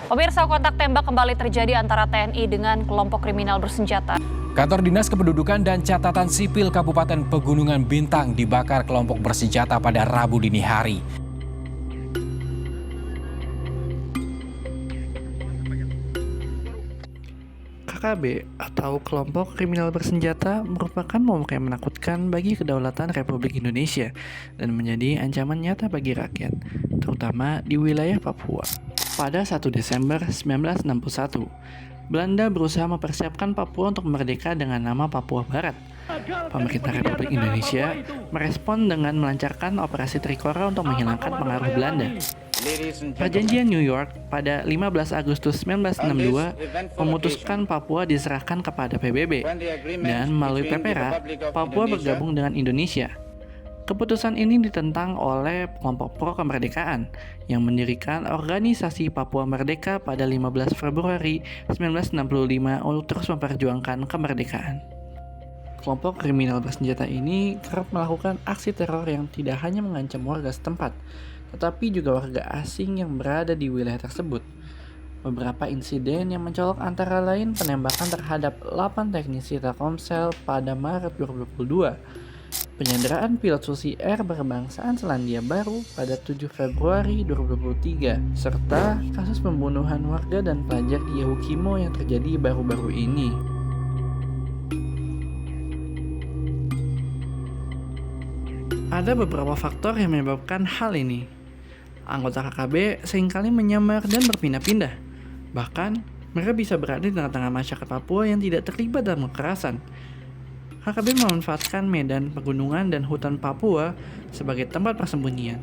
Pemirsa, kontak tembak kembali terjadi antara TNI dengan kelompok kriminal bersenjata. Kantor Dinas Kependudukan dan Catatan Sipil Kabupaten Pegunungan Bintang dibakar kelompok bersenjata pada Rabu dini hari. KKB atau kelompok kriminal bersenjata merupakan momok yang menakutkan bagi kedaulatan Republik Indonesia dan menjadi ancaman nyata bagi rakyat, terutama di wilayah Papua. Pada 1 Desember 1961, Belanda berusaha mempersiapkan Papua untuk merdeka dengan nama Papua Barat. Pemerintah Republik Indonesia merespon dengan melancarkan operasi Trikora untuk menghilangkan pengaruh Belanda. Perjanjian New York pada 15 Agustus 1962 memutuskan Papua diserahkan kepada PBB, dan melalui PEPERA, Papua bergabung dengan Indonesia. Keputusan ini ditentang oleh kelompok pro kemerdekaan yang mendirikan organisasi Papua Merdeka pada 15 Februari 1965 untuk terus memperjuangkan kemerdekaan. Kelompok kriminal bersenjata ini kerap melakukan aksi teror yang tidak hanya mengancam warga setempat, tetapi juga warga asing yang berada di wilayah tersebut. Beberapa insiden yang mencolok antara lain penembakan terhadap 8 teknisi Telkomsel pada Maret 2022, penyanderaan pilot Susi Air berkebangsaan Selandia Baru pada 7 Februari 2023, serta kasus pembunuhan warga dan pelajar di Yahukimo yang terjadi baru-baru ini. Ada beberapa faktor yang menyebabkan hal ini. Anggota KKB seringkali menyamar dan berpindah-pindah. Bahkan, mereka bisa berada di tengah-tengah masyarakat Papua yang tidak terlibat dalam kekerasan. KKB memanfaatkan medan pegunungan dan hutan Papua sebagai tempat persembunyian.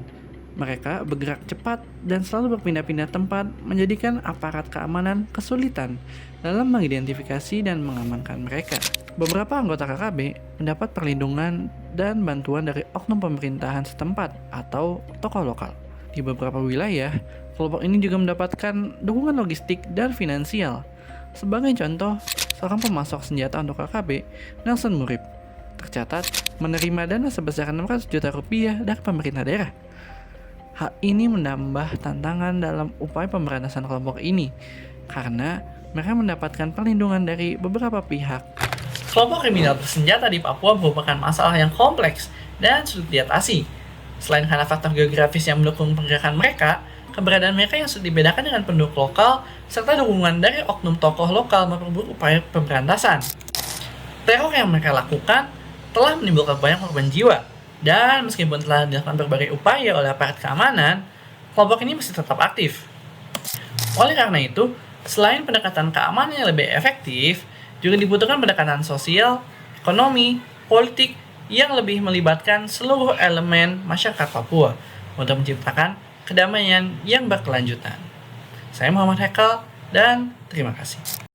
Mereka bergerak cepat dan selalu berpindah-pindah tempat, menjadikan aparat keamanan kesulitan dalam mengidentifikasi dan mengamankan mereka. Beberapa anggota KKB mendapat perlindungan dan bantuan dari oknum pemerintahan setempat atau tokoh lokal. Di beberapa wilayah, kelompok ini juga mendapatkan dukungan logistik dan finansial. Sebagai contoh, seorang pemasok senjata untuk KKB, Nelson Murib, tercatat menerima dana sebesar 600 juta rupiah dari pemerintah daerah. Hal ini menambah tantangan dalam upaya pemberantasan kelompok ini, karena mereka mendapatkan perlindungan dari beberapa pihak. Kelompok kriminal bersenjata di Papua merupakan masalah yang kompleks dan sulit diatasi. Selain karena faktor geografis yang mendukung pergerakan mereka, keberadaan mereka yang sulit dibedakan dengan penduduk lokal, serta dukungan dari oknum tokoh lokal memperburuk upaya pemberantasan. Teror yang mereka lakukan telah menimbulkan banyak korban jiwa, dan meskipun telah dilakukan berbagai upaya oleh aparat keamanan, kelompok ini masih tetap aktif. Oleh karena itu, selain pendekatan keamanan yang lebih efektif, juga dibutuhkan pendekatan sosial, ekonomi, politik yang lebih melibatkan seluruh elemen masyarakat Papua untuk menciptakan kedamaian yang berkelanjutan. Saya Muhammad Hekal dan terima kasih.